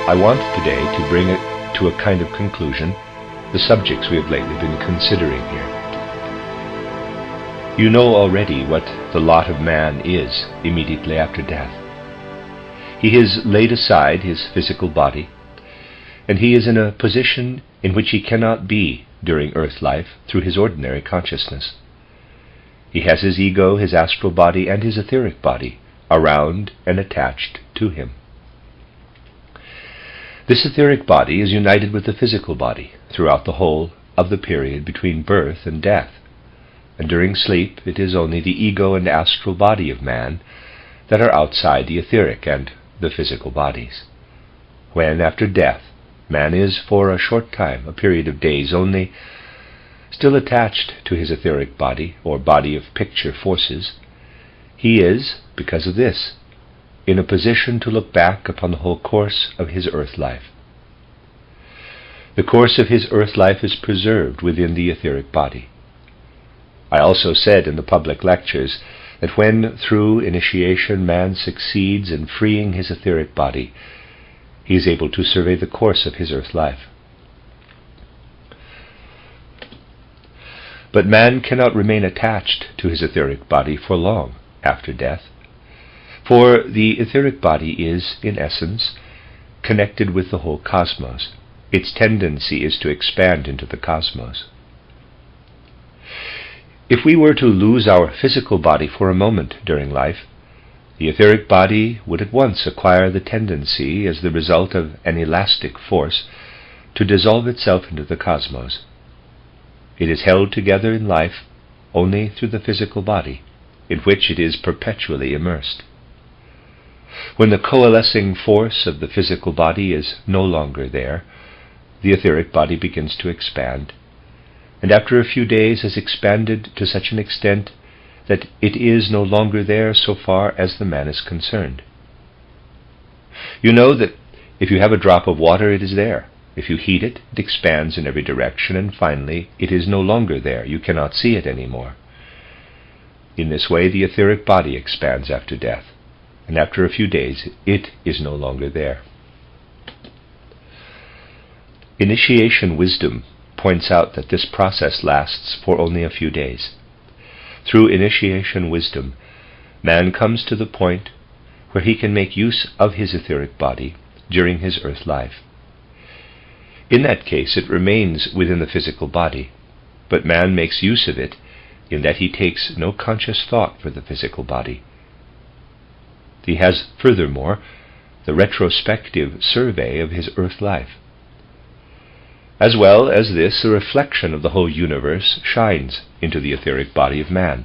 I want today to bring it to a kind of conclusion the subjects we have lately been considering here. You know already what the lot of man is immediately after death. He has laid aside his physical body, and he is in a position in which he cannot be during earth life through his ordinary consciousness. He has his ego, his astral body, and his etheric body around and attached to him. This etheric body is united with the physical body throughout the whole of the period between birth and death, and during sleep it is only the ego and astral body of man that are outside the etheric and the physical bodies. When, after death, man is for a short time, a period of days only, still attached to his etheric body, or body of picture forces, he is, because of this, in a position to look back upon the whole course of his earth life. The course of his earth life is preserved within the etheric body. I also said in the public lectures that when, through initiation, man succeeds in freeing his etheric body, he is able to survey the course of his earth life. But man cannot remain attached to his etheric body for long after death, for the etheric body is, in essence, connected with the whole cosmos. Its tendency is to expand into the cosmos. If we were to lose our physical body for a moment during life, the etheric body would at once acquire the tendency, as the result of an elastic force, to dissolve itself into the cosmos. It is held together in life only through the physical body, in which it is perpetually immersed. When the coalescing force of the physical body is no longer there, the etheric body begins to expand, and after a few days has expanded to such an extent that it is no longer there so far as the man is concerned. You know that if you have a drop of water, it is there. If you heat it, it expands in every direction, and finally it is no longer there. You cannot see it anymore. In this way, the etheric body expands after death, and after a few days it is no longer there. Initiation wisdom points out that this process lasts for only a few days. Through initiation wisdom, man comes to the point where he can make use of his etheric body during his earth life. In that case, it remains within the physical body, but man makes use of it in that he takes no conscious thought for the physical body. He has, furthermore, the retrospective survey of his earth life. As well as this, a reflection of the whole universe shines into the etheric body of man.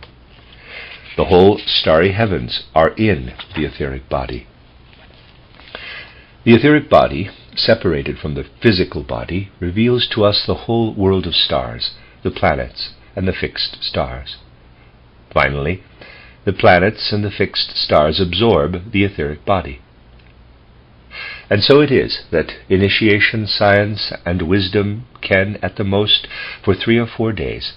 The whole starry heavens are in the etheric body. The etheric body, separated from the physical body, reveals to us the whole world of stars, the planets, and the fixed stars. Finally, the planets and the fixed stars absorb the etheric body. And so it is that initiation, science, and wisdom can, at the most, for 3 or 4 days,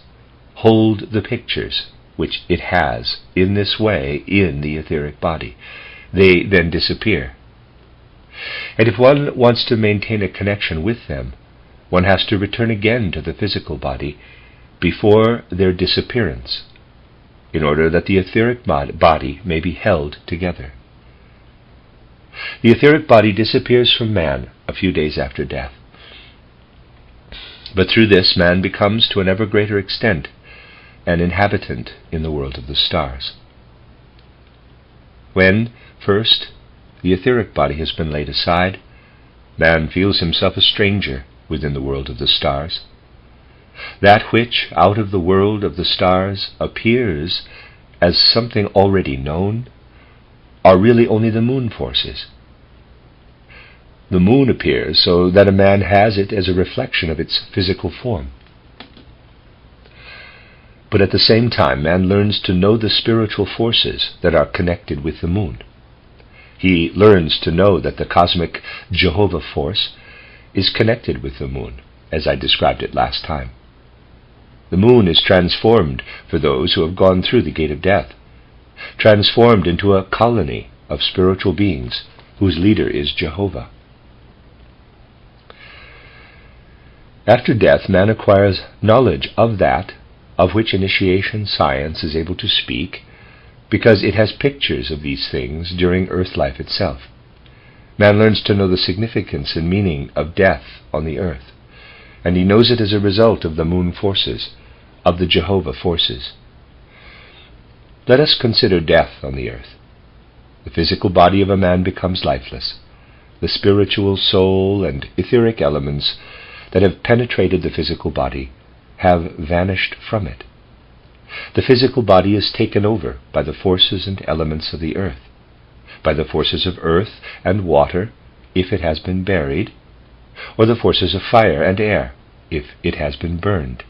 hold the pictures which it has in this way in the etheric body. They then disappear. And if one wants to maintain a connection with them, one has to return again to the physical body before their disappearance, in order that the etheric body may be held together. The etheric body disappears from man a few days after death. But through this, man becomes, to an ever greater extent, an inhabitant in the world of the stars. When, first, the etheric body has been laid aside, man feels himself a stranger within the world of the stars. That which, out of the world of the stars, appears as something already known, are really only the moon forces. The moon appears so that a man has it as a reflection of its physical form. But at the same time, man learns to know the spiritual forces that are connected with the moon. He learns to know that the cosmic Jehovah force is connected with the moon, as I described it last time. The moon is transformed for those who have gone through the gate of death, transformed into a colony of spiritual beings whose leader is Jehovah. After death, man acquires knowledge of that of which initiation science is able to speak, because it has pictures of these things during earth life itself. Man learns to know the significance and meaning of death on the earth, and he knows it as a result of the moon forces, of the Jehovah forces. Let us consider death on the earth. The physical body of a man becomes lifeless. The spiritual soul and etheric elements that have penetrated the physical body have vanished from it. The physical body is taken over by the forces and elements of the earth, by the forces of earth and water, if it has been buried, or the forces of fire and air, if it has been burned.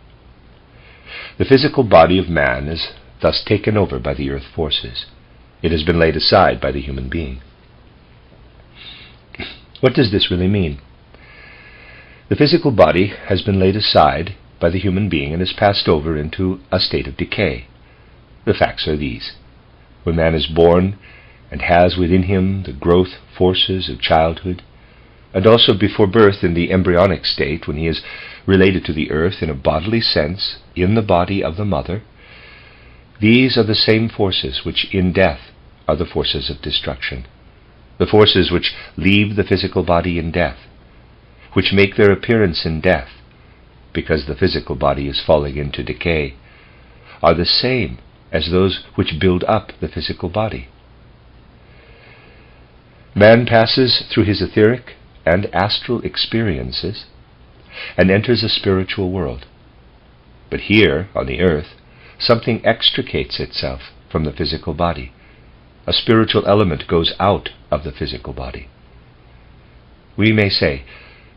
The physical body of man is thus taken over by the earth forces. It has been laid aside by the human being. What does this really mean? The physical body has been laid aside by the human being and has passed over into a state of decay. The facts are these. When man is born and has within him the growth forces of childhood, and also before birth in the embryonic state, when he is related to the earth in a bodily sense in the body of the mother, these are the same forces which in death are the forces of destruction, the forces which leave the physical body in death, which make their appearance in death, because the physical body is falling into decay, are the same as those which build up the physical body. Man passes through his etheric and astral experiences and enters a spiritual world. But here, on the earth, something extricates itself from the physical body. A spiritual element goes out of the physical body. We may say,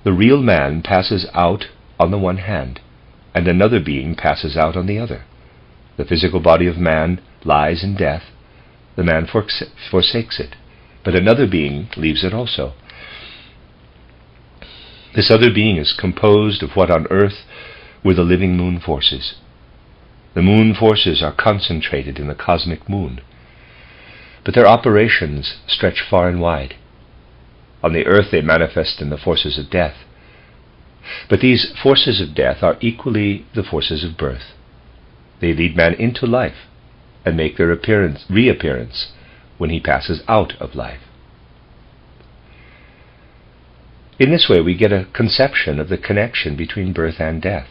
the real man passes out on the one hand, and another being passes out on the other. The physical body of man lies in death. The man forsakes it, but another being leaves it also. This other being is composed of what on earth were the living moon forces. The moon forces are concentrated in the cosmic moon, but their operations stretch far and wide. On the earth they manifest in the forces of death, but these forces of death are equally the forces of birth. They lead man into life and make their reappearance when he passes out of life. In this way we get a conception of the connection between birth and death.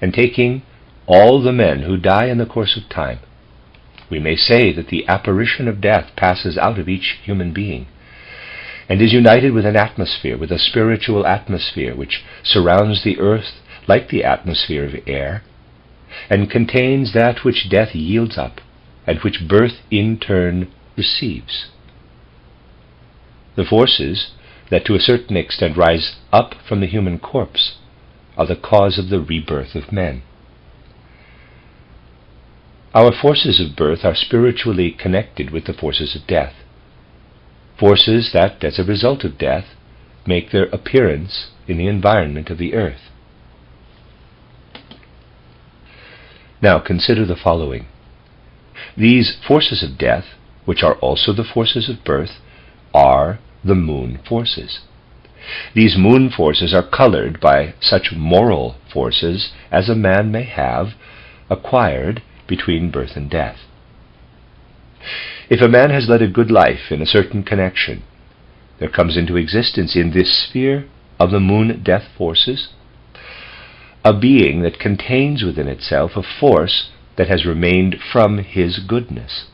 And taking all the men who die in the course of time, we may say that the apparition of death passes out of each human being and is united with an atmosphere, with a spiritual atmosphere which surrounds the earth like the atmosphere of air, and contains that which death yields up, and which birth in turn receives. The forces that to a certain extent rise up from the human corpse are the cause of the rebirth of men. Our forces of birth are spiritually connected with the forces of death, forces that, as a result of death, make their appearance in the environment of the earth. Now consider the following. These forces of death, which are also the forces of birth, are the moon forces. These moon forces are colored by such moral forces as a man may have acquired between birth and death. If a man has led a good life in a certain connection, there comes into existence in this sphere of the moon death forces a being that contains within itself a force that has remained from his goodness.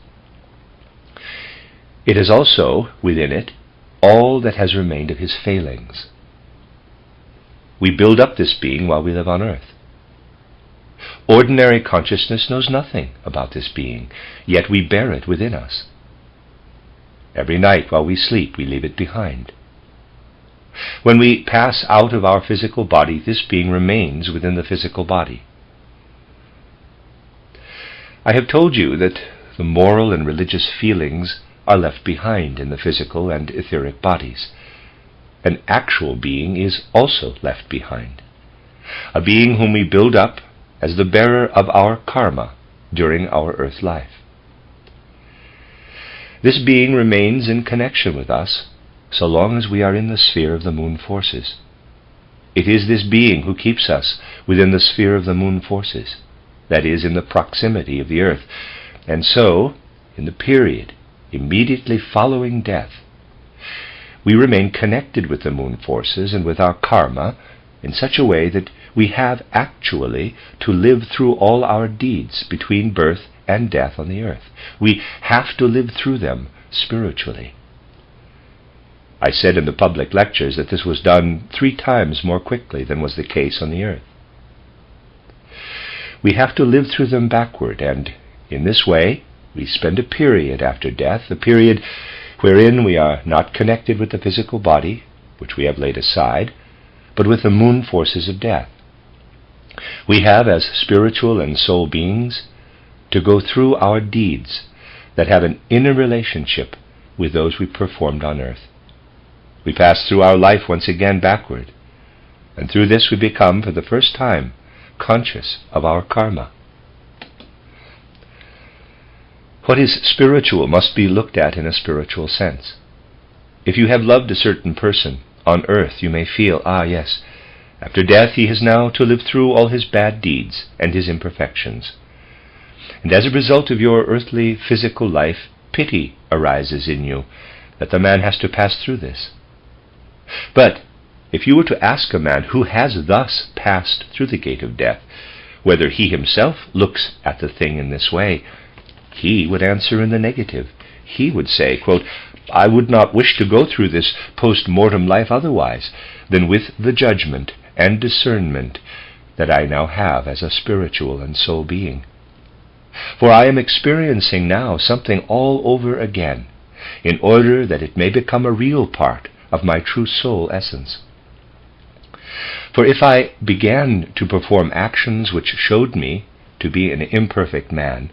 It has also within it all that has remained of his failings. We build up this being while we live on earth. Ordinary consciousness knows nothing about this being, yet we bear it within us. Every night while we sleep, we leave it behind. When we pass out of our physical body, this being remains within the physical body. I have told you that the moral and religious feelings are left behind in the physical and etheric bodies. An actual being is also left behind, a being whom we build up as the bearer of our karma during our earth life. This being remains in connection with us so long as we are in the sphere of the moon forces. It is this being who keeps us within the sphere of the moon forces, that is, in the proximity of the earth. And so, in the period immediately following death, we remain connected with the moon forces and with our karma in such a way that we have actually to live through all our deeds between birth and death on the earth. We have to live through them spiritually. I said in the public lectures that this was done 3 times more quickly than was the case on the earth. We have to live through them backward, and in this way we spend a period after death, a period wherein we are not connected with the physical body, which we have laid aside, but with the moon forces of death. We have, as spiritual and soul beings, to go through our deeds that have an inner relationship with those we performed on earth. We pass through our life once again backward, and through this we become, for the first time, conscious of our karma. What is spiritual must be looked at in a spiritual sense. If you have loved a certain person on earth, you may feel, yes, after death he has now to live through all his bad deeds and his imperfections. And as a result of your earthly physical life, pity arises in you that the man has to pass through this. But if you were to ask a man who has thus passed through the gate of death whether he himself looks at the thing in this way, he would answer in the negative. He would say, quote, "I would not wish to go through this post-mortem life otherwise than with the judgment and discernment that I now have as a spiritual and soul being. For I am experiencing now something all over again, in order that it may become a real part of my true soul essence. For if I began to perform actions which showed me to be an imperfect man,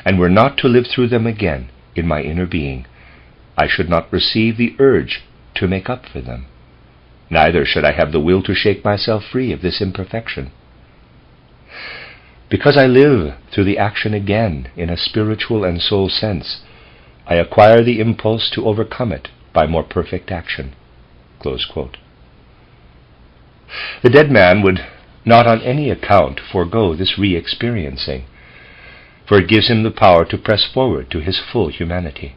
and were not to live through them again in my inner being, I should not receive the urge to make up for them. Neither should I have the will to shake myself free of this imperfection. Because I live through the action again in a spiritual and soul sense, I acquire the impulse to overcome it by more perfect action." Close quote. The dead man would not on any account forego this re-experiencing, for it gives him the power to press forward to his full humanity.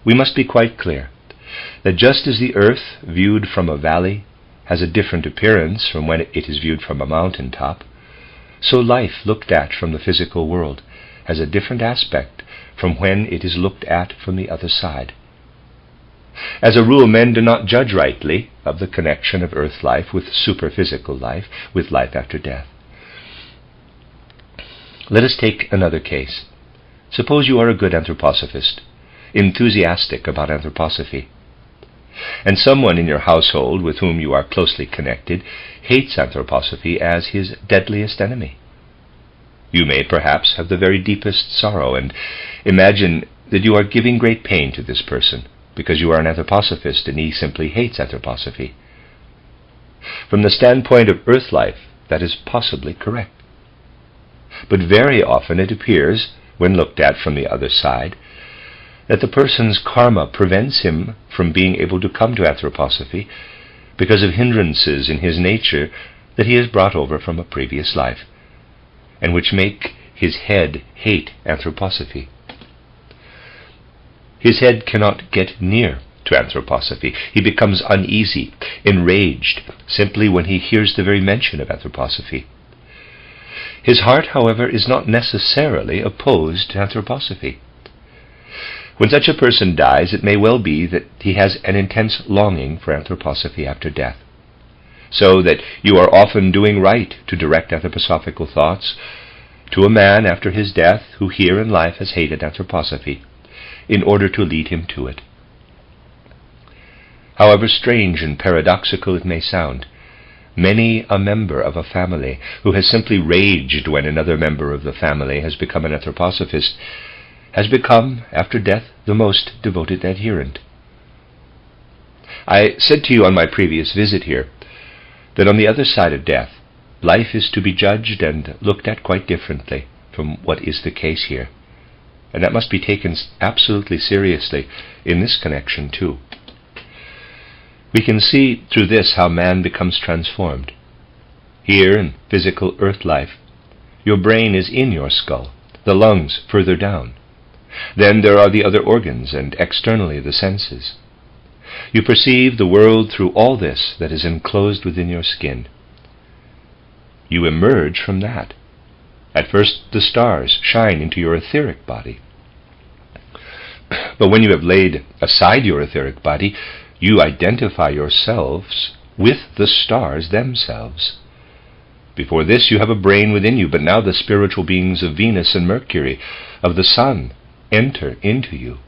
We must be quite clear that just as the earth viewed from a valley has a different appearance from when it is viewed from a mountain top, so life looked at from the physical world has a different aspect from when it is looked at from the other side. As a rule, men do not judge rightly of the connection of earth life with superphysical life, with life after death. Let us take another case. Suppose you are a good anthroposophist, enthusiastic about anthroposophy, and someone in your household with whom you are closely connected hates anthroposophy as his deadliest enemy. You may perhaps have the very deepest sorrow and imagine that you are giving great pain to this person because you are an anthroposophist and he simply hates anthroposophy. From the standpoint of earth life, that is possibly correct. But very often it appears, when looked at from the other side, that the person's karma prevents him from being able to come to anthroposophy because of hindrances in his nature that he has brought over from a previous life, and which make his head hate anthroposophy. His head cannot get near to anthroposophy. He becomes uneasy, enraged, simply when he hears the very mention of anthroposophy. His heart, however, is not necessarily opposed to anthroposophy. When such a person dies, it may well be that he has an intense longing for anthroposophy after death, so that you are often doing right to direct anthroposophical thoughts to a man after his death who here in life has hated anthroposophy, in order to lead him to it. However strange and paradoxical it may sound, many a member of a family who has simply raged when another member of the family has become an anthroposophist has become, after death, the most devoted adherent. I said to you on my previous visit here that on the other side of death, life is to be judged and looked at quite differently from what is the case here. And that must be taken absolutely seriously in this connection too. We can see through this how man becomes transformed. Here in physical earth life, your brain is in your skull, the lungs further down. Then there are the other organs, and externally the senses. You perceive the world through all this that is enclosed within your skin. You emerge from that. At first the stars shine into your etheric body. But when you have laid aside your etheric body, you identify yourselves with the stars themselves. Before this you have a brain within you, but now the spiritual beings of Venus and Mercury, of the Sun, enter into you.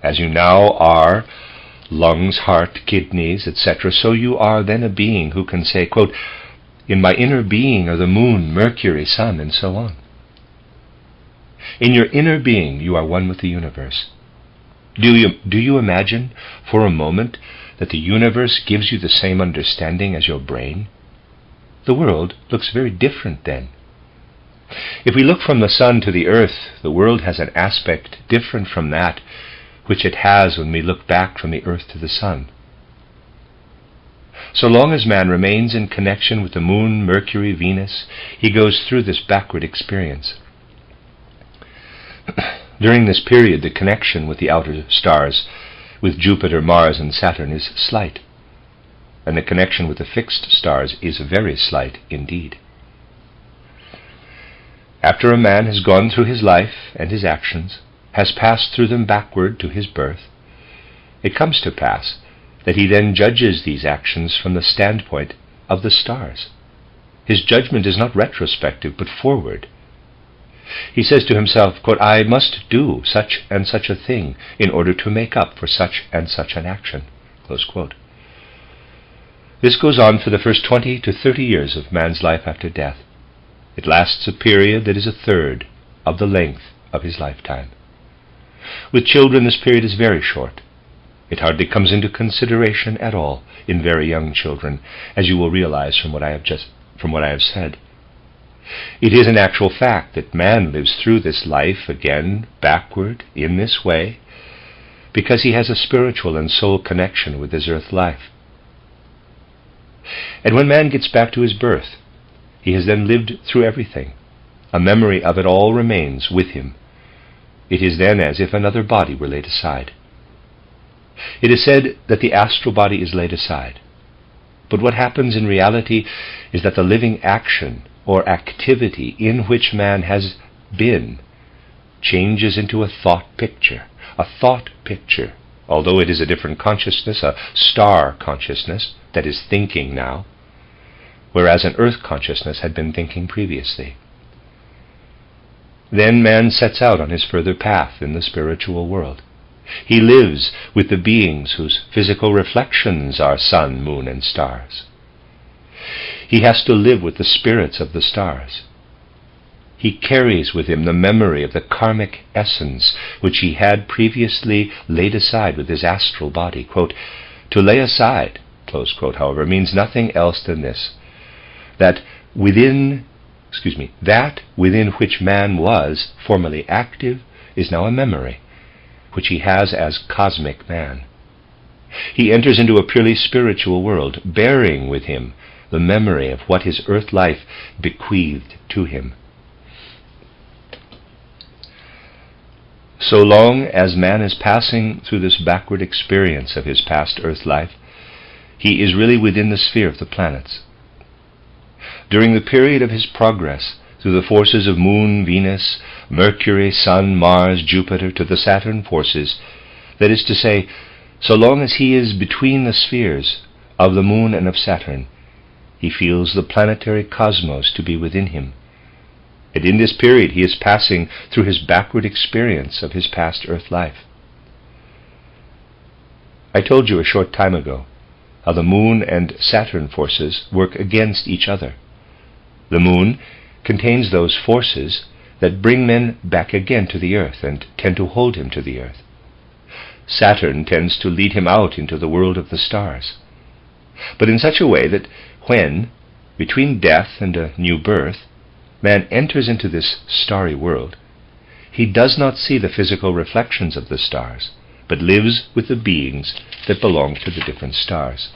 As you now are lungs, heart, kidneys, etc., so you are then a being who can say, quote, "In my inner being are the moon, Mercury, Sun," and so on. In your inner being you are one with the universe. Do you imagine for a moment that the universe gives you the same understanding as your brain? The world looks very different then. If we look from the sun to the earth, the world has an aspect different from that which it has when we look back from the earth to the sun. So long as man remains in connection with the moon, Mercury, Venus, he goes through this backward experience. During this period, the connection with the outer stars, with Jupiter, Mars, and Saturn, is slight, and the connection with the fixed stars is very slight indeed. After a man has gone through his life and his actions, has passed through them backward to his birth, it comes to pass that he then judges these actions from the standpoint of the stars. His judgment is not retrospective, but forward. He says to himself, quote, "I must do such and such a thing in order to make up for such and such an action." Close quote. This goes on for the first 20 to 30 years of man's life after death. It lasts a period that is a third of the length of his lifetime. With children, this period is very short. It hardly comes into consideration at all in very young children, as you will realize from what I have said. It is an actual fact that man lives through this life again backward in this way because he has a spiritual and soul connection with his earth life. And when man gets back to his birth, he has then lived through everything. A memory of it all remains with him. It is then as if another body were laid aside. It is said that the astral body is laid aside. But what happens in reality is that the living action or activity in which man has been changes into a thought picture. A thought picture, although it is a different consciousness, a star consciousness that is thinking now, whereas an earth consciousness had been thinking previously. Then man sets out on his further path in the spiritual world. He lives with the beings whose physical reflections are sun, moon, and stars. He has to live with the spirits of the stars. He carries with him the memory of the karmic essence which he had previously laid aside with his astral body. Quote, "To lay aside," close quote, however, means nothing else than this, that within which man was formerly active is now a memory, which he has as cosmic man. He enters into a purely spiritual world, bearing with him the memory of what his earth life bequeathed to him. So long as man is passing through this backward experience of his past earth life, he is really within the sphere of the planets. During the period of his progress through the forces of moon, Venus, Mercury, Sun, Mars, Jupiter, to the Saturn forces, that is to say, so long as he is between the spheres of the moon and of Saturn, he feels the planetary cosmos to be within him. And in this period he is passing through his backward experience of his past earth life. I told you a short time ago how the moon and Saturn forces work against each other. The moon contains those forces that bring men back again to the earth and tend to hold him to the earth. Saturn tends to lead him out into the world of the stars, but in such a way that when, between death and a new birth, man enters into this starry world, he does not see the physical reflections of the stars, but lives with the beings that belong to the different stars.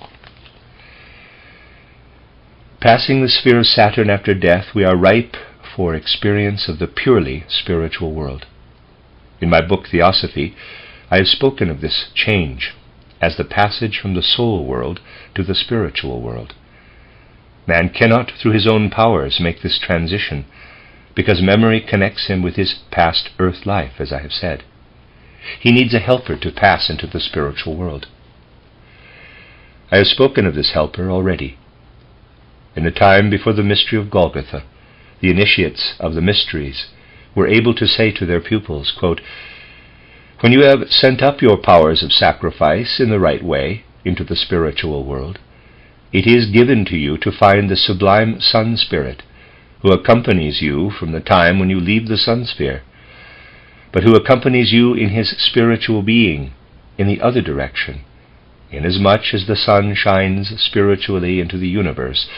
Passing the sphere of Saturn after death, we are ripe for experience of the purely spiritual world. In my book, Theosophy, I have spoken of this change as the passage from the soul world to the spiritual world. Man cannot, through his own powers, make this transition, because memory connects him with his past earth life, as I have said. He needs a helper to pass into the spiritual world. I have spoken of this helper already. In the time before the mystery of Golgotha, the initiates of the mysteries were able to say to their pupils, quote, "When you have sent up your powers of sacrifice in the right way into the spiritual world, it is given to you to find the sublime Sun Spirit, who accompanies you from the time when you leave the Sun sphere, but who accompanies you in his spiritual being in the other direction, inasmuch as the sun shines spiritually into the universe,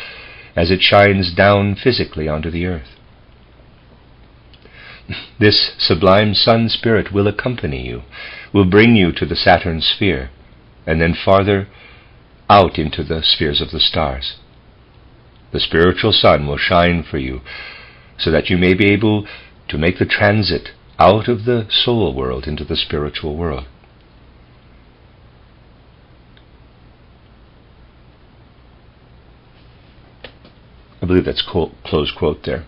as it shines down physically onto the earth. This sublime Sun Spirit will accompany you, will bring you to the Saturn sphere, and then farther out into the spheres of the stars. The spiritual sun will shine for you, so that you may be able to make the transit out of the soul world into the spiritual world." I believe that's close quote there.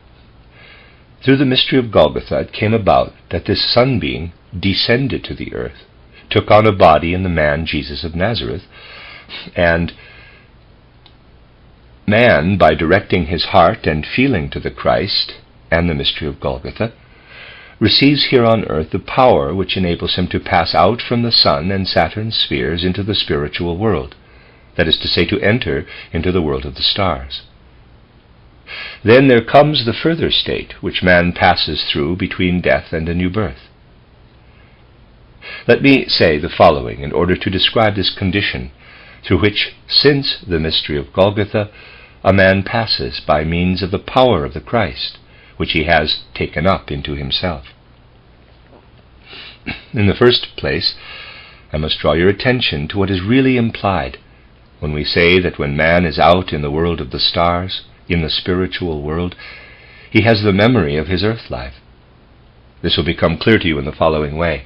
Through the mystery of Golgotha, it came about that this sun being descended to the earth, took on a body in the man Jesus of Nazareth, and man, by directing his heart and feeling to the Christ and the mystery of Golgotha, receives here on earth the power which enables him to pass out from the Sun and Saturn spheres into the spiritual world, that is to say, to enter into the world of the stars. Then there comes the further state which man passes through between death and a new birth. Let me say the following in order to describe this condition through which, since the mystery of Golgotha, a man passes by means of the power of the Christ, which he has taken up into himself. In the first place, I must draw your attention to what is really implied when we say that when man is out in the world of the stars, in the spiritual world, he has the memory of his earth life. This will become clear to you in the following way.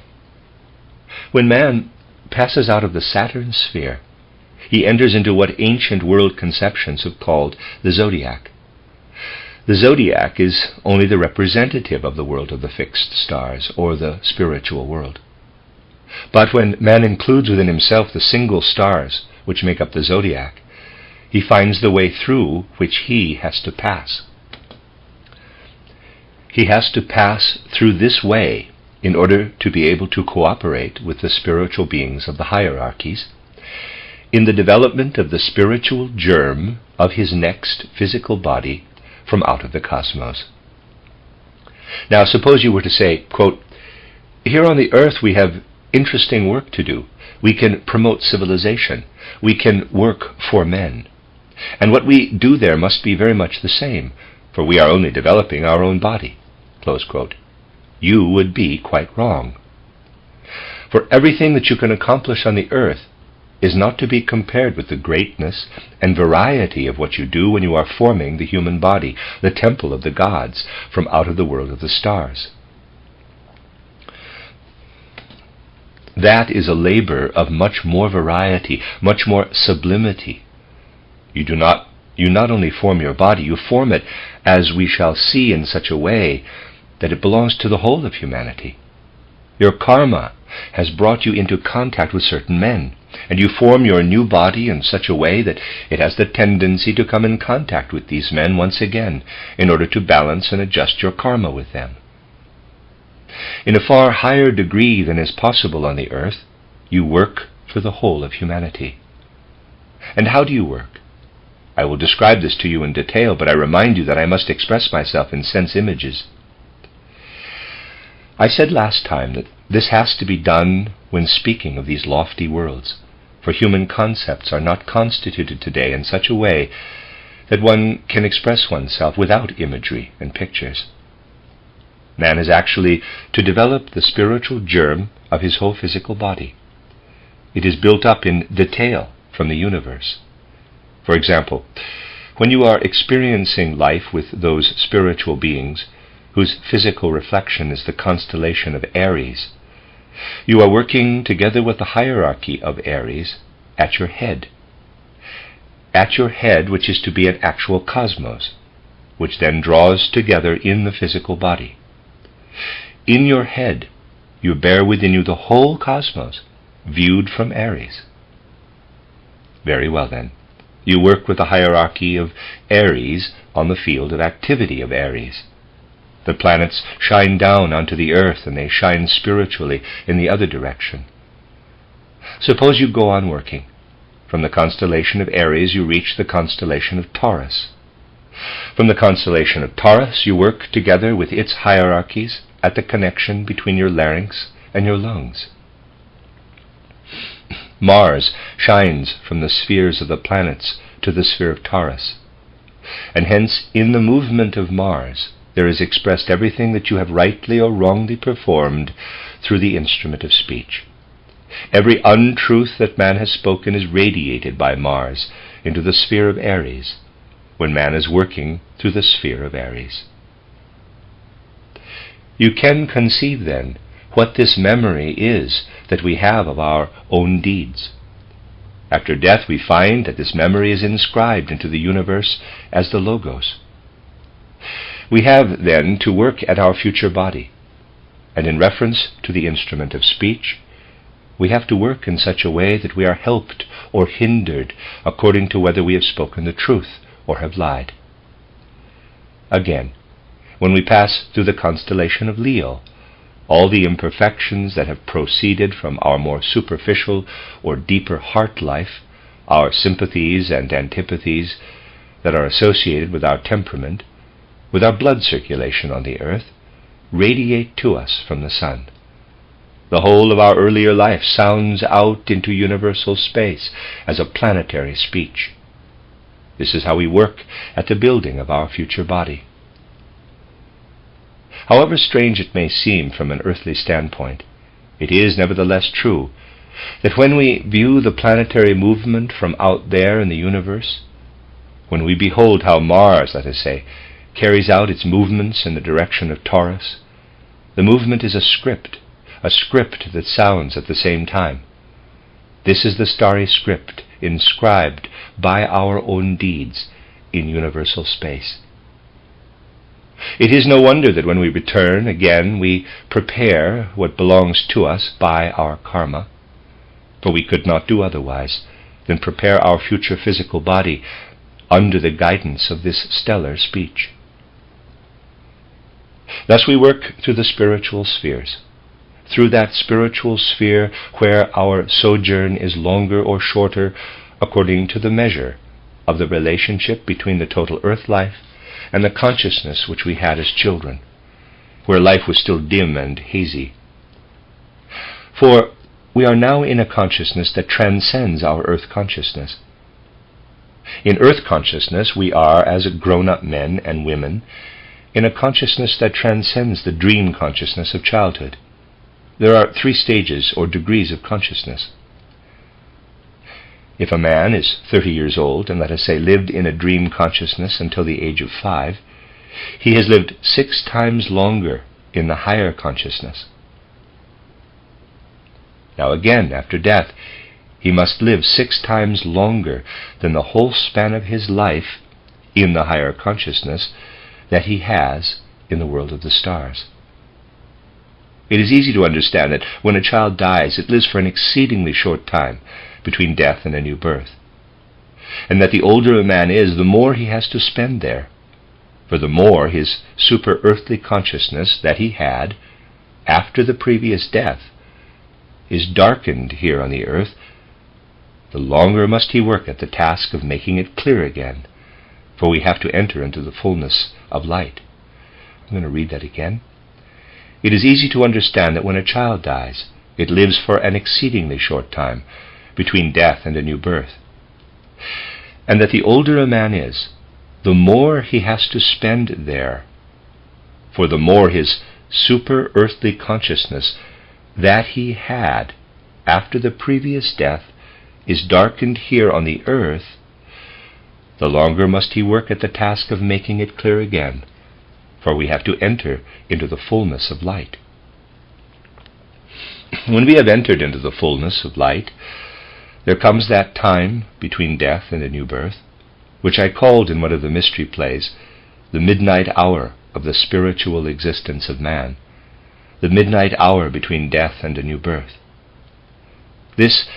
When man passes out of the Saturn sphere, he enters into what ancient world conceptions have called the zodiac. The zodiac is only the representative of the world of the fixed stars, or the spiritual world. But when man includes within himself the single stars which make up the zodiac, he finds the way through which he has to pass. He has to pass through this way in order to be able to cooperate with the spiritual beings of the hierarchies in the development of the spiritual germ of his next physical body from out of the cosmos. Now, suppose you were to say, quote, "Here on the earth we have interesting work to do. We can promote civilization. We can work for men. And what we do there must be very much the same, for we are only developing our own body." Close quote. You would be quite wrong. For everything that you can accomplish on the earth is not to be compared with the greatness and variety of what you do when you are forming the human body, the temple of the gods, from out of the world of the stars. That is a labor of much more variety, much more sublimity. You not only form your body, you form it, as we shall see, in such a way that it belongs to the whole of humanity. Your karma has brought you into contact with certain men, and you form your new body in such a way that it has the tendency to come in contact with these men once again, in order to balance and adjust your karma with them. In a far higher degree than is possible on the earth, you work for the whole of humanity. And how do you work? I will describe this to you in detail, but I remind you that I must express myself in sense images. I said last time that this has to be done when speaking of these lofty worlds, for human concepts are not constituted today in such a way that one can express oneself without imagery and pictures. Man is actually to develop the spiritual germ of his whole physical body, It is built up in detail from the universe. For example, when you are experiencing life with those spiritual beings whose physical reflection is the constellation of Aries, you are working together with the hierarchy of Aries at your head. At your head, which is to be an actual cosmos, which then draws together in the physical body. In your head, you bear within you the whole cosmos, viewed from Aries. Very well then. You work with the hierarchy of Aries on the field of activity of Aries. The planets shine down onto the earth, and they shine spiritually in the other direction. Suppose you go on working. From the constellation of Aries you reach the constellation of Taurus. From the constellation of Taurus you work together with its hierarchies at the connection between your larynx and your lungs. Mars shines from the spheres of the planets to the sphere of Taurus, and hence in the movement of Mars there is expressed everything that you have rightly or wrongly performed through the instrument of speech. Every untruth that man has spoken is radiated by Mars into the sphere of Aries, when man is working through the sphere of Aries. You can conceive then what this memory is that we have of our own deeds. After death we find that this memory is inscribed into the universe as the Logos. We have then to work at our future body, and in reference to the instrument of speech, we have to work in such a way that we are helped or hindered according to whether we have spoken the truth or have lied. Again, when we pass through the constellation of Leo, all the imperfections that have proceeded from our more superficial or deeper heart life, our sympathies and antipathies that are associated with our temperament, with our blood circulation on the earth, radiate to us from the sun. The whole of our earlier life sounds out into universal space as a planetary speech. This is how we work at the building of our future body. However strange it may seem from an earthly standpoint, it is nevertheless true that when we view the planetary movement from out there in the universe, when we behold how Mars, let us say, carries out its movements in the direction of Taurus, the movement is a script that sounds at the same time. This is the starry script inscribed by our own deeds in universal space. It is no wonder that when we return again we prepare what belongs to us by our karma, for we could not do otherwise than prepare our future physical body under the guidance of this stellar speech. Thus we work through the spiritual spheres, through that spiritual sphere where our sojourn is longer or shorter according to the measure of the relationship between the total earth life and the consciousness which we had as children, where life was still dim and hazy. For we are now in a consciousness that transcends our earth consciousness. In earth consciousness we are, as grown-up men and women, in a consciousness that transcends the dream consciousness of childhood. There are 3 stages or degrees of consciousness. If a man is 30 years old and, let us say, lived in a dream consciousness until the age of 5, he has lived 6 times longer in the higher consciousness. Now again, after death, he must live 6 times longer than the whole span of his life in the higher consciousness that he has in the world of the stars. It is easy to understand that when a child dies, it lives for an exceedingly short time between death and a new birth, and that the older a man is, the more he has to spend there, for the more his super-earthly consciousness that he had after the previous death is darkened here on the earth, the longer must he work at the task of making it clear again, for we have to enter into the fullness of light. I'm going to read that again. It is easy to understand that when a child dies, it lives for an exceedingly short time between death and a new birth, and that the older a man is, the more he has to spend there, for the more his super-earthly consciousness that he had after the previous death is darkened here on the earth, the longer must he work at the task of making it clear again, for we have to enter into the fullness of light. When we have entered into the fullness of light, there comes that time between death and a new birth, which I called in one of the mystery plays the midnight hour of the spiritual existence of man, the midnight hour between death and a new birth. This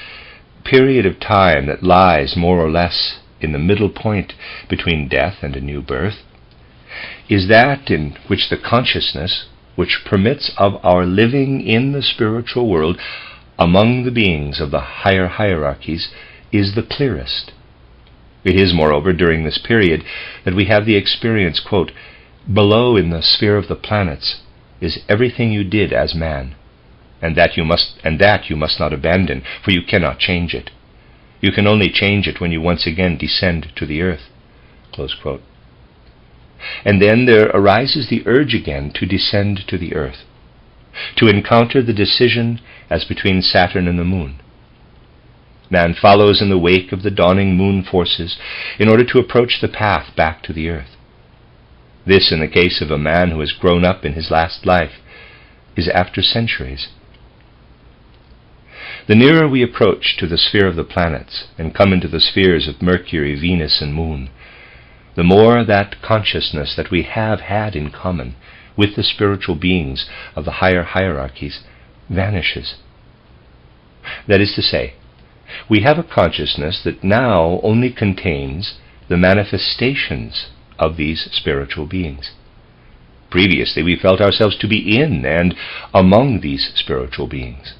period of time that lies more or less in the middle point between death and a new birth is that in which the consciousness which permits of our living in the spiritual world among the beings of the higher hierarchies is the clearest. It is, moreover, during this period that we have the experience, quote, "Below in the sphere of the planets is everything you did as man, and that you must not abandon, for you cannot change it. You can only change it when you once again descend to the earth." Close quote. And then there arises the urge again to descend to the earth, to encounter the decision as between Saturn and the moon. Man follows in the wake of the dawning moon forces in order to approach the path back to the earth. This, in the case of a man who has grown up in his last life, is after centuries. The nearer we approach to the sphere of the planets and come into the spheres of Mercury, Venus, and Moon, the more that consciousness that we have had in common with the spiritual beings of the higher hierarchies vanishes. That is to say, we have a consciousness that now only contains the manifestations of these spiritual beings. Previously, we felt ourselves to be in and among these spiritual beings.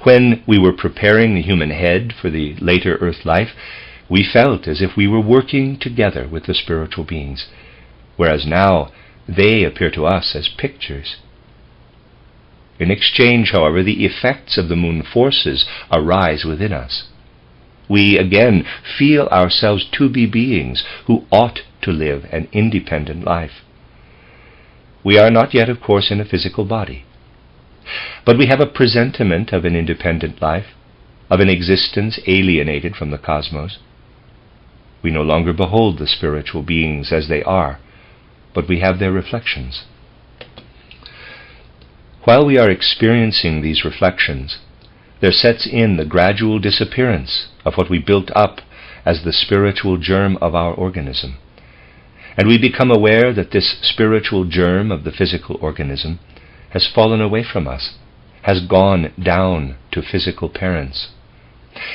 When we were preparing the human head for the later earth life, we felt as if we were working together with the spiritual beings, whereas now they appear to us as pictures. In exchange, however, the effects of the moon forces arise within us. We again feel ourselves to be beings who ought to live an independent life. We are not yet, of course, in a physical body, but we have a presentiment of an independent life, of an existence alienated from the cosmos. We no longer behold the spiritual beings as they are, but we have their reflections. While we are experiencing these reflections, there sets in the gradual disappearance of what we built up as the spiritual germ of our organism, and we become aware that this spiritual germ of the physical organism has fallen away from us, has gone down to physical parents,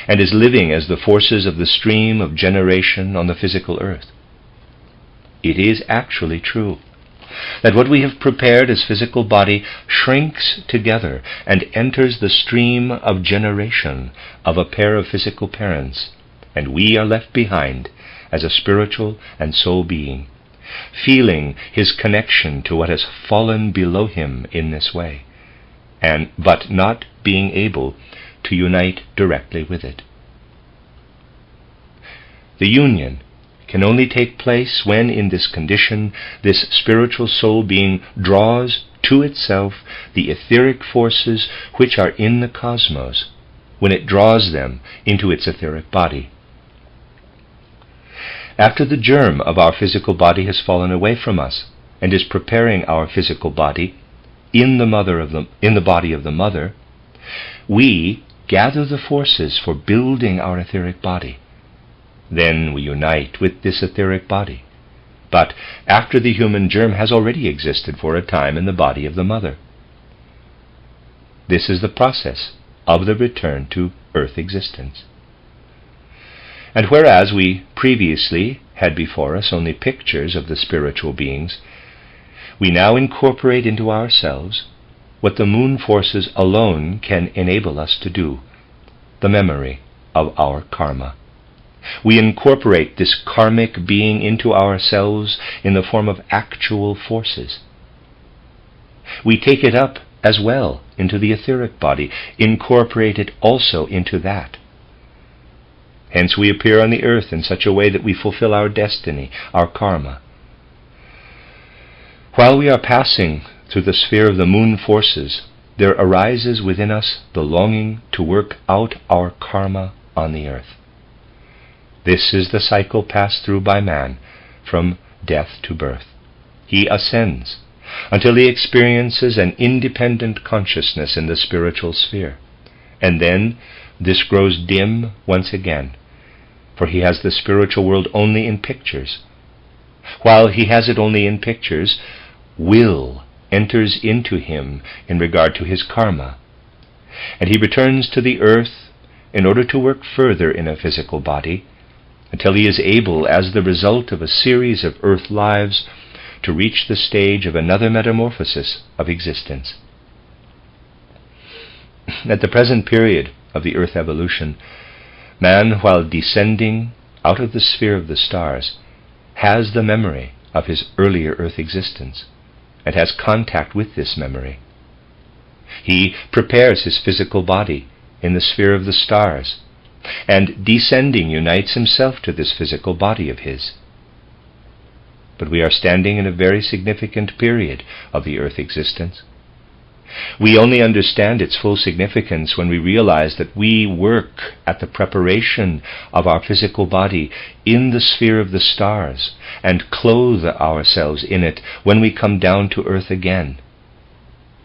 and is living as the forces of the stream of generation on the physical earth. It is actually true that what we have prepared as physical body shrinks together and enters the stream of generation of a pair of physical parents, and we are left behind as a spiritual and soul being, feeling his connection to what has fallen below him in this way, but not being able to unite directly with it. The union can only take place when, in this condition, this spiritual soul being draws to itself the etheric forces which are in the cosmos, when it draws them into its etheric body. After the germ of our physical body has fallen away from us and is preparing our physical body in the body of the mother, we gather the forces for building our etheric body. Then we unite with this etheric body, but after the human germ has already existed for a time in the body of the mother. This is the process of the return to earth existence. And whereas we previously had before us only pictures of the spiritual beings, we now incorporate into ourselves what the moon forces alone can enable us to do, the memory of our karma. We incorporate this karmic being into ourselves in the form of actual forces. We take it up as well into the etheric body, incorporate it also into that. Hence we appear on the earth in such a way that we fulfill our destiny, our karma. While we are passing through the sphere of the moon forces, there arises within us the longing to work out our karma on the earth. This is the cycle passed through by man from death to birth. He ascends until he experiences an independent consciousness in the spiritual sphere, and then this grows dim once again, for he has the spiritual world only in pictures. While he has it only in pictures, will enters into him in regard to his karma, and he returns to the earth in order to work further in a physical body, until he is able, as the result of a series of earth lives, to reach the stage of another metamorphosis of existence. At the present period of the earth evolution, man, while descending out of the sphere of the stars, has the memory of his earlier earth existence, and has contact with this memory. He prepares his physical body in the sphere of the stars, and descending unites himself to this physical body of his. But we are standing in a very significant period of the earth existence. We only understand its full significance when we realize that we work at the preparation of our physical body in the sphere of the stars and clothe ourselves in it when we come down to earth again.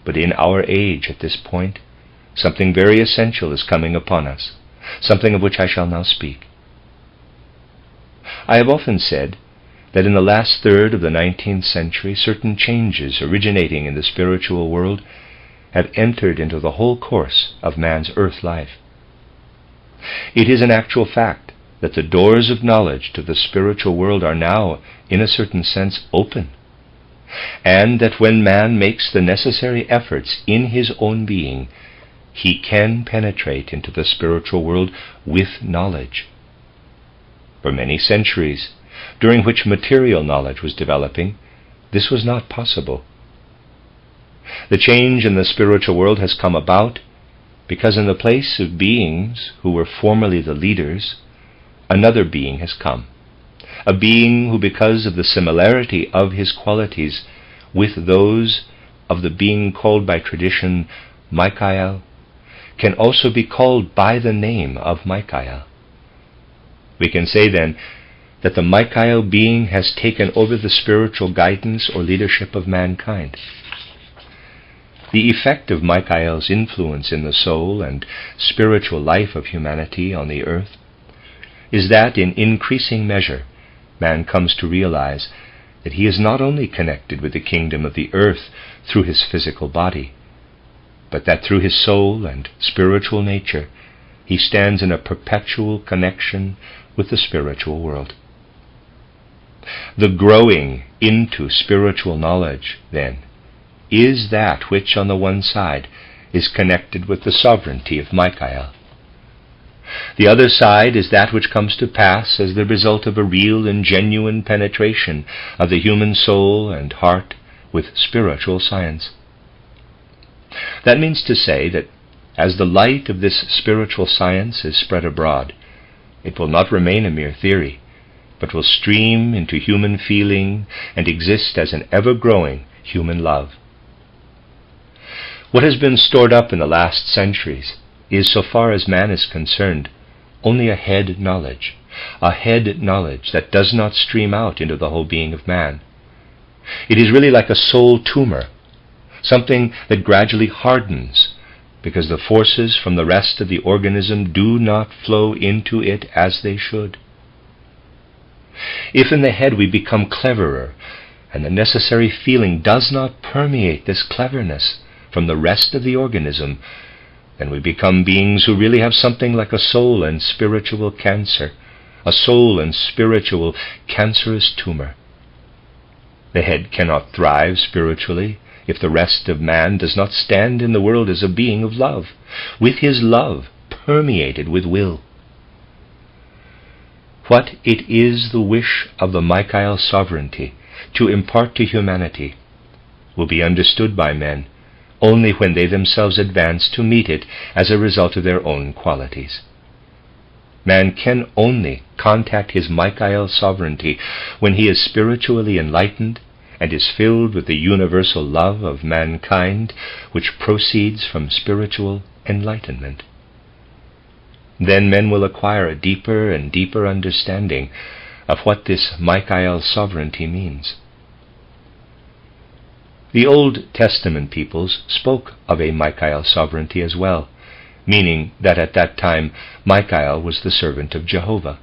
But in our age at this point, something very essential is coming upon us, something of which I shall now speak. I have often said that in the last third of the 19th century, certain changes originating in the spiritual world have entered into the whole course of man's earth life. It is an actual fact that the doors of knowledge to the spiritual world are now, in a certain sense, open, and that when man makes the necessary efforts in his own being, he can penetrate into the spiritual world with knowledge. For many centuries, during which material knowledge was developing, this was not possible. The change in the spiritual world has come about because in the place of beings who were formerly the leaders, another being has come, a being who, because of the similarity of his qualities with those of the being called by tradition Michael, can also be called by the name of Michael. We can say then that the Michael being has taken over the spiritual guidance or leadership of mankind. The effect of Michael's influence in the soul and spiritual life of humanity on the earth is that in increasing measure man comes to realize that he is not only connected with the kingdom of the earth through his physical body, but that through his soul and spiritual nature he stands in a perpetual connection with the spiritual world. The growing into spiritual knowledge, then, is that which on the one side is connected with the sovereignty of Michael. The other side is that which comes to pass as the result of a real and genuine penetration of the human soul and heart with spiritual science. That means to say that as the light of this spiritual science is spread abroad, it will not remain a mere theory, but will stream into human feeling and exist as an ever-growing human love. What has been stored up in the last centuries is, so far as man is concerned, only a head knowledge that does not stream out into the whole being of man. It is really like a soul tumor, something that gradually hardens because the forces from the rest of the organism do not flow into it as they should. If in the head we become cleverer, and the necessary feeling does not permeate this cleverness from the rest of the organism, then we become beings who really have something like a soul and spiritual cancer, a soul and spiritual cancerous tumor. The head cannot thrive spiritually if the rest of man does not stand in the world as a being of love, with his love permeated with will. What it is the wish of the Michael sovereignty to impart to humanity will be understood by men only when they themselves advance to meet it as a result of their own qualities. Man can only contact his Michael sovereignty when he is spiritually enlightened and is filled with the universal love of mankind, which proceeds from spiritual enlightenment. Then men will acquire a deeper and deeper understanding of what this Michael sovereignty means. The Old Testament peoples spoke of a Michael sovereignty as well, meaning that at that time Michael was the servant of Jehovah.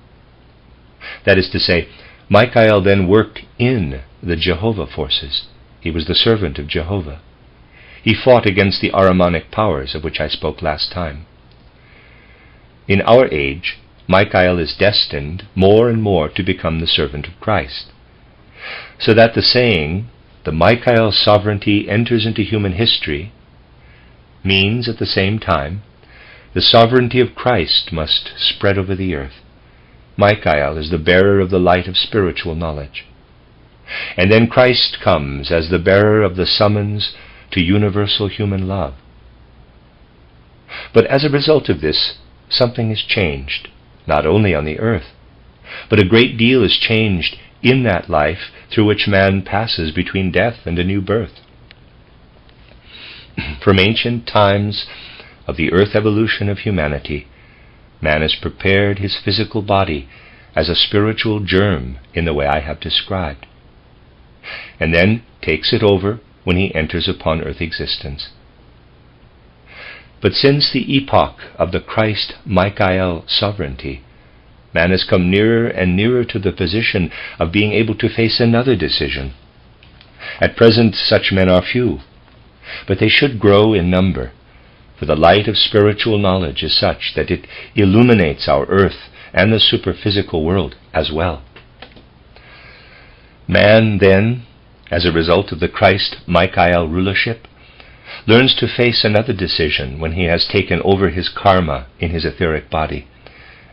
That is to say, Michael then worked in the Jehovah forces. He was the servant of Jehovah. He fought against the Ahrimanic powers of which I spoke last time. In our age, Michael is destined more and more to become the servant of Christ, so that the saying, "the Michael sovereignty enters into human history," means at the same time, the sovereignty of Christ must spread over the earth. Michael is the bearer of the light of spiritual knowledge. And then Christ comes as the bearer of the summons to universal human love. But as a result of this, something is changed, not only on the earth, but a great deal is changed in that life through which man passes between death and a new birth. From ancient times of the earth evolution of humanity, man has prepared his physical body as a spiritual germ in the way I have described, and then takes it over when he enters upon earth existence. But since the epoch of the Christ Michael sovereignty, man has come nearer and nearer to the position of being able to face another decision. At present such men are few, but they should grow in number, for the light of spiritual knowledge is such that it illuminates our earth and the superphysical world as well. Man then, as a result of the Christ Michael rulership, learns to face another decision when he has taken over his karma in his etheric body,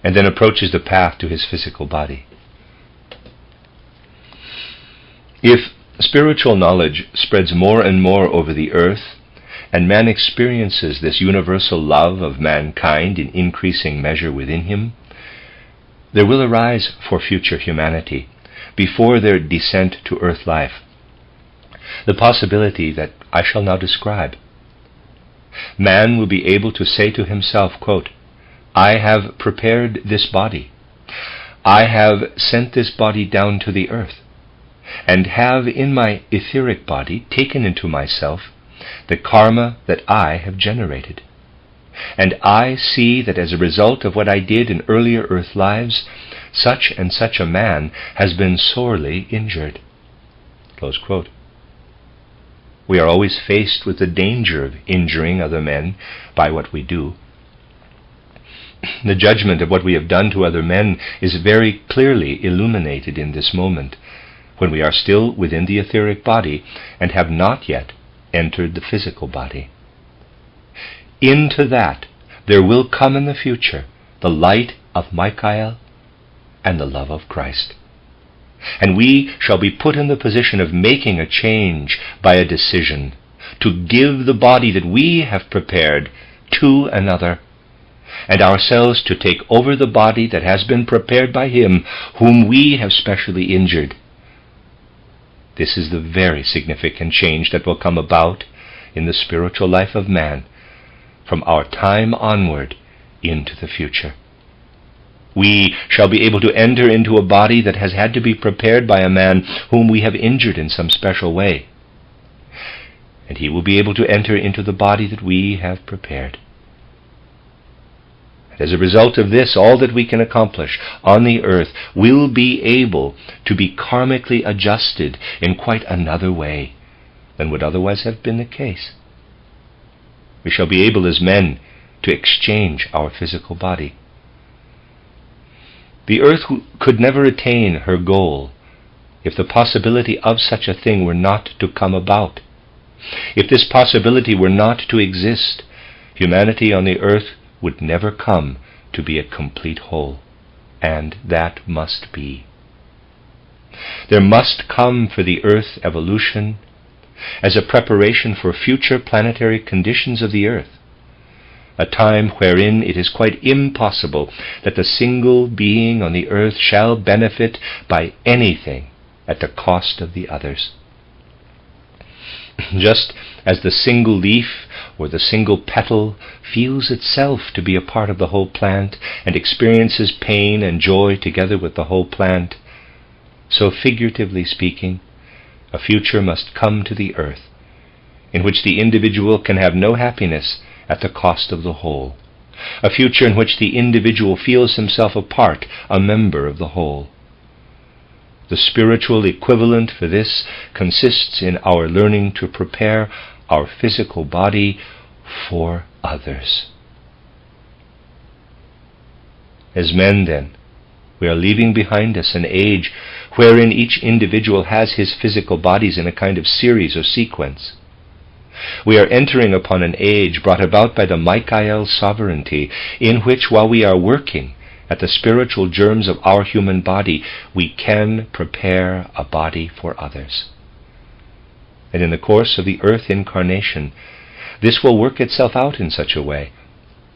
and then approaches the path to his physical body. If spiritual knowledge spreads more and more over the earth, and man experiences this universal love of mankind in increasing measure within him, there will arise for future humanity, before their descent to earth life, the possibility that I shall now describe. Man will be able to say to himself, quote, "I have prepared this body. I have sent this body down to the earth, and have in my etheric body taken into myself the karma that I have generated. And I see that as a result of what I did in earlier earth lives, such and such a man has been sorely injured." Close quote. We are always faced with the danger of injuring other men by what we do. The judgment of what we have done to other men is very clearly illuminated in this moment, when we are still within the etheric body and have not yet entered the physical body. Into that there will come in the future the light of Michael and the love of Christ. And we shall be put in the position of making a change by a decision to give the body that we have prepared to another, and ourselves to take over the body that has been prepared by him whom we have specially injured. This is the very significant change that will come about in the spiritual life of man from our time onward into the future. We shall be able to enter into a body that has had to be prepared by a man whom we have injured in some special way. And he will be able to enter into the body that we have prepared. And as a result of this, all that we can accomplish on the earth will be able to be karmically adjusted in quite another way than would otherwise have been the case. We shall be able as men to exchange our physical body. The earth could never attain her goal if the possibility of such a thing were not to come about. If this possibility were not to exist, humanity on the earth would never come to be a complete whole, and that must be. There must come for the earth evolution as a preparation for future planetary conditions of the earth, a time wherein it is quite impossible that the single being on the earth shall benefit by anything at the cost of the others. Just as the single leaf or the single petal feels itself to be a part of the whole plant and experiences pain and joy together with the whole plant, so figuratively speaking, a future must come to the earth in which the individual can have no happiness at the cost of the whole, a future in which the individual feels himself a part, a member of the whole. The spiritual equivalent for this consists in our learning to prepare our physical body for others. As men, then, we are leaving behind us an age wherein each individual has his physical bodies in a kind of series or sequence. We are entering upon an age brought about by the Michael sovereignty, in which, while we are working at the spiritual germs of our human body, we can prepare a body for others. And in the course of the earth incarnation, this will work itself out in such a way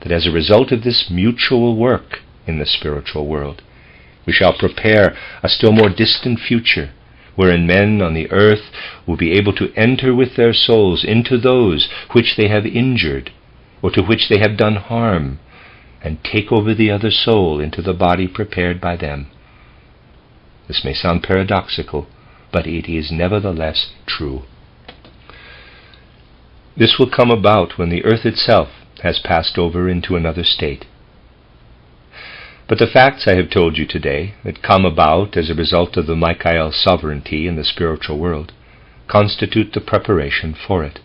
that as a result of this mutual work in the spiritual world, we shall prepare a still more distant future, wherein men on the earth will be able to enter with their souls into those which they have injured or to which they have done harm, and take over the other soul into the body prepared by them. This may sound paradoxical, but it is nevertheless true. This will come about when the earth itself has passed over into another state. But the facts I have told you today, that come about as a result of the Michael sovereignty in the spiritual world, constitute the preparation for it.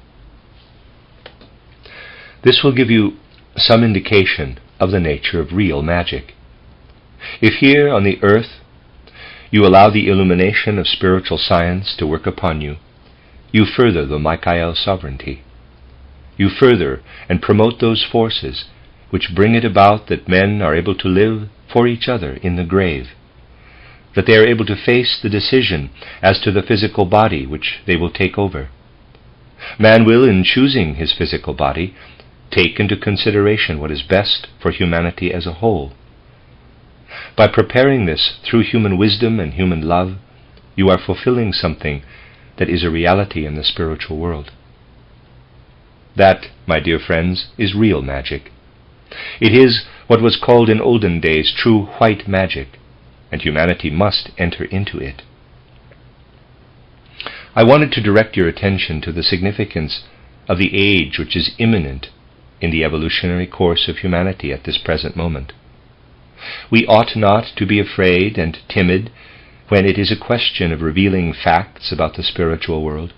This will give you some indication of the nature of real magic. If here on the earth you allow the illumination of spiritual science to work upon you, you further the Michael sovereignty. You further and promote those forces which bring it about that men are able to live for each other in the grave, that they are able to face the decision as to the physical body which they will take over. Man will, in choosing his physical body, take into consideration what is best for humanity as a whole. By preparing this through human wisdom and human love, you are fulfilling something that is a reality in the spiritual world. That, my dear friends, is real magic. It is what was called in olden days true white magic, and humanity must enter into it. I wanted to direct your attention to the significance of the age which is imminent in the evolutionary course of humanity at this present moment. We ought not to be afraid and timid when it is a question of revealing facts about the spiritual world,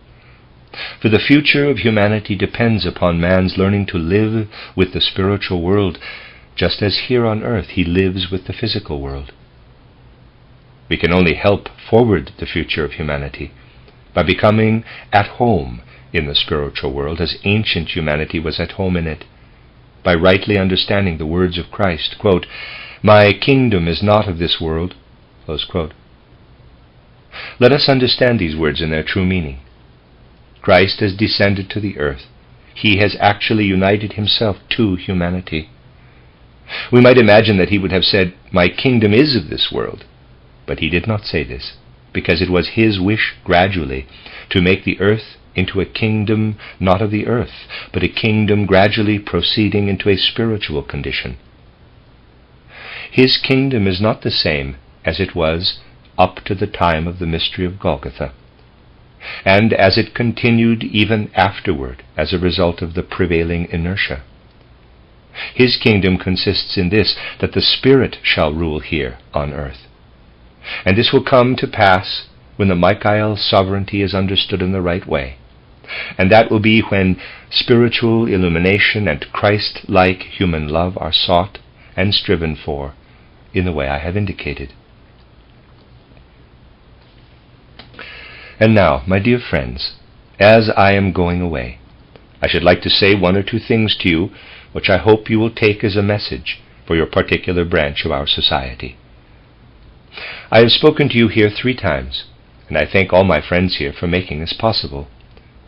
for the future of humanity depends upon man's learning to live with the spiritual world just as here on earth he lives with the physical world. We can only help forward the future of humanity by becoming at home in the spiritual world as ancient humanity was at home in it, by rightly understanding the words of Christ, quote, "My kingdom is not of this world," close quote. Let us understand these words in their true meaning. Christ has descended to the earth. He has actually united himself to humanity. We might imagine that he would have said, "My kingdom is of this world," but he did not say this, because it was his wish gradually to make the earth into a kingdom not of the earth, but a kingdom gradually proceeding into a spiritual condition. His kingdom is not the same as it was up to the time of the mystery of Golgotha, and as it continued even afterward as a result of the prevailing inertia. His kingdom consists in this, that the Spirit shall rule here on earth. And this will come to pass when the Michael sovereignty is understood in the right way. And that will be when spiritual illumination and Christ-like human love are sought and striven for in the way I have indicated. And now, my dear friends, as I am going away, I should like to say one or two things to you which I hope you will take as a message for your particular branch of our society. I have spoken to you here 3 times, and I thank all my friends here for making this possible.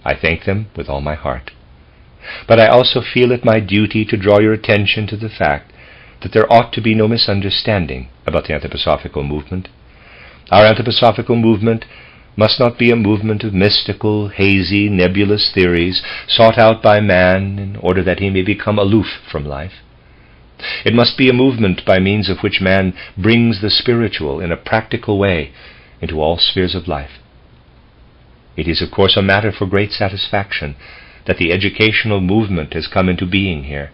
I thank them with all my heart. But I also feel it my duty to draw your attention to the fact that there ought to be no misunderstanding about the anthroposophical movement. Our anthroposophical movement must not be a movement of mystical, hazy, nebulous theories sought out by man in order that he may become aloof from life. It must be a movement by means of which man brings the spiritual in a practical way into all spheres of life. It is, of course, a matter for great satisfaction that the educational movement has come into being here,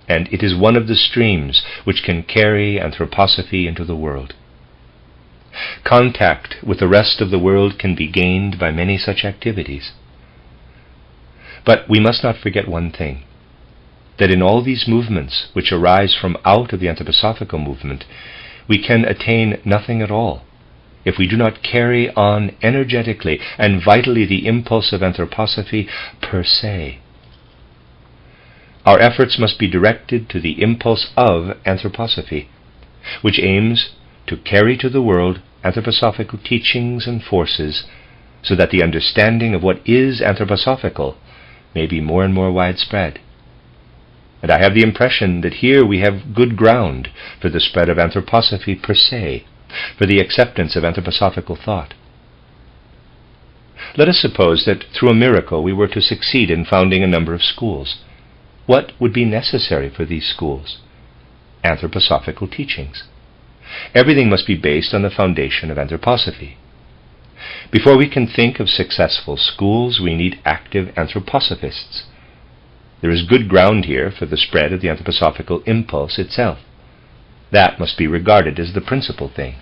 and it is one of the streams which can carry anthroposophy into the world. Contact with the rest of the world can be gained by many such activities. But we must not forget one thing, that in all these movements which arise from out of the anthroposophical movement, we can attain nothing at all if we do not carry on energetically and vitally the impulse of anthroposophy per se. Our efforts must be directed to the impulse of anthroposophy, which aims to carry to the world anthroposophical teachings and forces so that the understanding of what is anthroposophical may be more and more widespread. And I have the impression that here we have good ground for the spread of anthroposophy per se, for the acceptance of anthroposophical thought. Let us suppose that through a miracle we were to succeed in founding a number of schools. What would be necessary for these schools? Anthroposophical teachings. Everything must be based on the foundation of anthroposophy. Before we can think of successful schools, we need active anthroposophists. There is good ground here for the spread of the anthroposophical impulse itself. That must be regarded as the principal thing.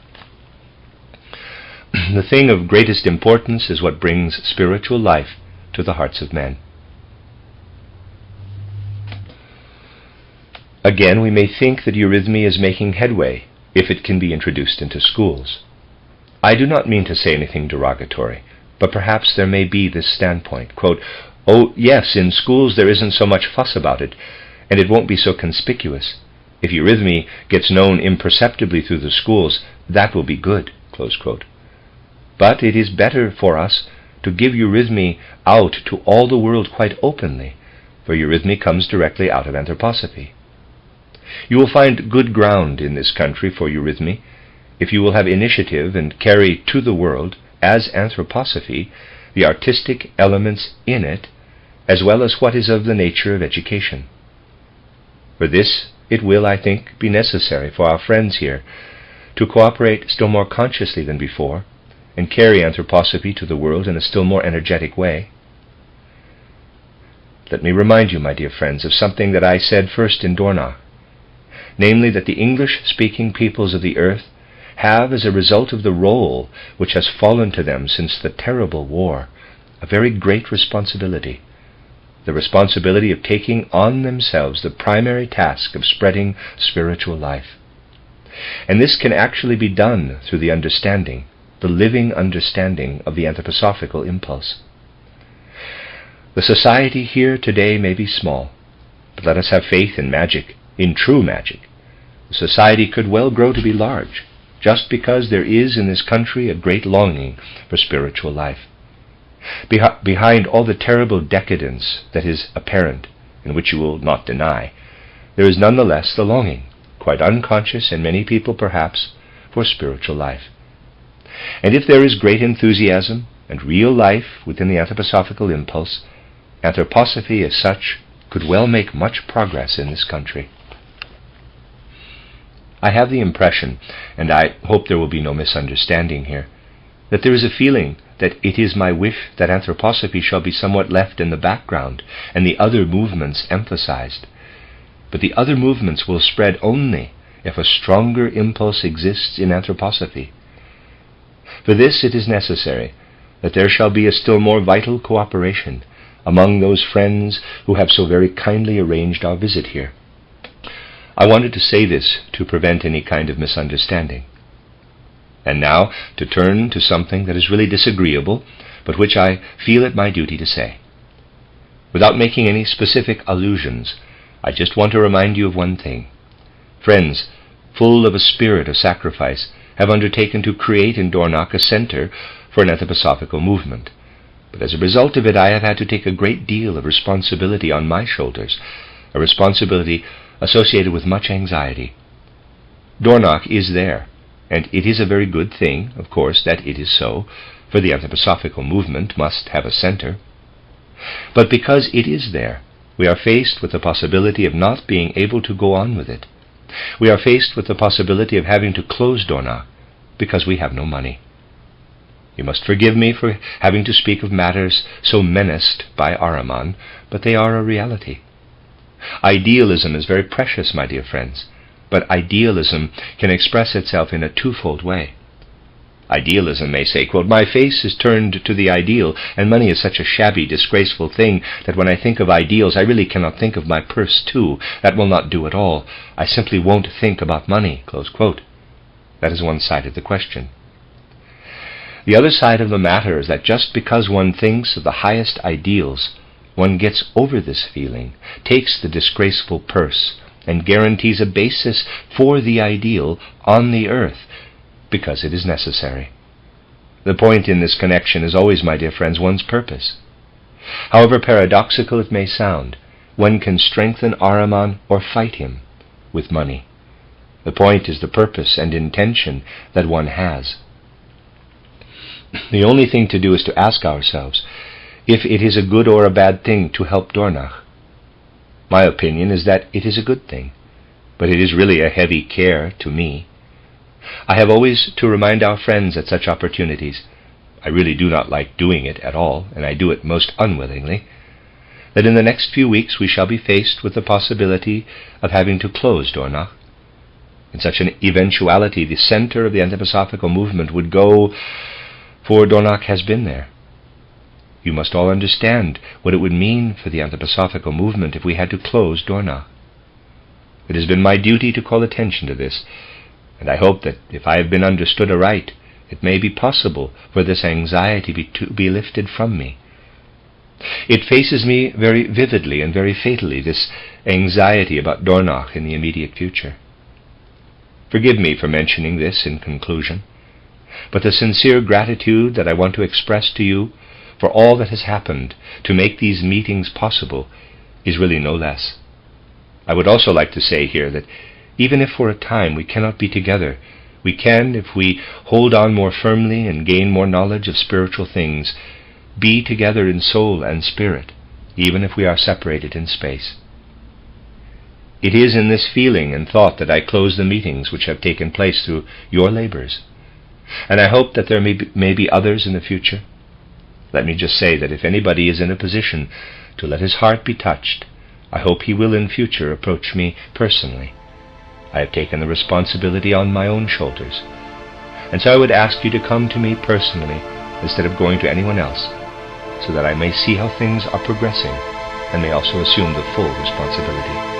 The thing of greatest importance is what brings spiritual life to the hearts of men. Again, we may think that eurythmy is making headway if it can be introduced into schools. I do not mean to say anything derogatory, but perhaps there may be this standpoint. Quote, "Oh, yes, in schools there isn't so much fuss about it, and it won't be so conspicuous. If eurythmy gets known imperceptibly through the schools, that will be good." Close quote. But it is better for us to give eurythmy out to all the world quite openly, for eurythmy comes directly out of anthroposophy. You will find good ground in this country for eurythmy if you will have initiative and carry to the world, as anthroposophy, the artistic elements in it, as well as what is of the nature of education. For this, it will, I think, be necessary for our friends here to cooperate still more consciously than before and carry anthroposophy to the world in a still more energetic way. Let me remind you, my dear friends, of something that I said first in Dornach, namely that the English-speaking peoples of the earth have, as a result of the role which has fallen to them since the terrible war, a very great responsibility, the responsibility of taking on themselves the primary task of spreading spiritual life. And this can actually be done through the understanding, the living understanding of the anthroposophical impulse. The society here today may be small, but let us have faith in magic, in true magic. The society could well grow to be large, just because there is in this country a great longing for spiritual life. Behind all the terrible decadence that is apparent, and which you will not deny, there is nonetheless the longing, quite unconscious in many people perhaps, for spiritual life. And if there is great enthusiasm and real life within the anthroposophical impulse, anthroposophy as such could well make much progress in this country. I have the impression, and I hope there will be no misunderstanding here, that there is a feeling that it is my wish that anthroposophy shall be somewhat left in the background and the other movements emphasized. But the other movements will spread only if a stronger impulse exists in anthroposophy. For this it is necessary that there shall be a still more vital cooperation among those friends who have so very kindly arranged our visit here. I wanted to say this to prevent any kind of misunderstanding. And now to turn to something that is really disagreeable, but which I feel it my duty to say. Without making any specific allusions, I just want to remind you of one thing. Friends, full of a spirit of sacrifice, have undertaken to create in Dornach a center for an anthroposophical movement. But as a result of it, I have had to take a great deal of responsibility on my shoulders, a responsibility associated with much anxiety. Dornach is there, and it is a very good thing, of course, that it is so, for the anthroposophical movement must have a center. But because it is there, we are faced with the possibility of not being able to go on with it. We are faced with the possibility of having to close Dornach because we have no money. You must forgive me for having to speak of matters so menaced by Ahriman, but they are a reality. Idealism is very precious, my dear friends, but idealism can express itself in a twofold way. Idealism may say, quote, "My face is turned to the ideal, and money is such a shabby, disgraceful thing that when I think of ideals, I really cannot think of my purse too. That will not do at all. I simply won't think about money," close quote. That is one side of the question. The other side of the matter is that just because one thinks of the highest ideals, one gets over this feeling, takes the disgraceful purse, and guarantees a basis for the ideal on the earth, because it is necessary. The point in this connection is always, my dear friends, one's purpose. However paradoxical it may sound, one can strengthen Ahriman or fight him with money. The point is the purpose and intention that one has. The only thing to do is to ask ourselves if it is a good or a bad thing to help Dornach. My opinion is that it is a good thing, but it is really a heavy care to me. I have always to remind our friends at such opportunities, I really do not like doing it at all, and I do it most unwillingly, that in the next few weeks we shall be faced with the possibility of having to close Dornach. In such an eventuality, the center of the anthroposophical movement would go, for Dornach has been there. You must all understand what it would mean for the anthroposophical movement if we had to close Dornach. It has been my duty to call attention to this, and I hope that if I have been understood aright, it may be possible for this anxiety to be lifted from me. It faces me very vividly and very fatally, this anxiety about Dornach in the immediate future. Forgive me for mentioning this in conclusion, but the sincere gratitude that I want to express to you for all that has happened to make these meetings possible is really no less. I would also like to say here that even if for a time we cannot be together, we can, if we hold on more firmly and gain more knowledge of spiritual things, be together in soul and spirit, even if we are separated in space. It is in this feeling and thought that I close the meetings which have taken place through your labors, and I hope that there may be others in the future. Let me just say that if anybody is in a position to let his heart be touched, I hope he will in future approach me personally. I have taken the responsibility on my own shoulders, and so I would ask you to come to me personally instead of going to anyone else, so that I may see how things are progressing and may also assume the full responsibility.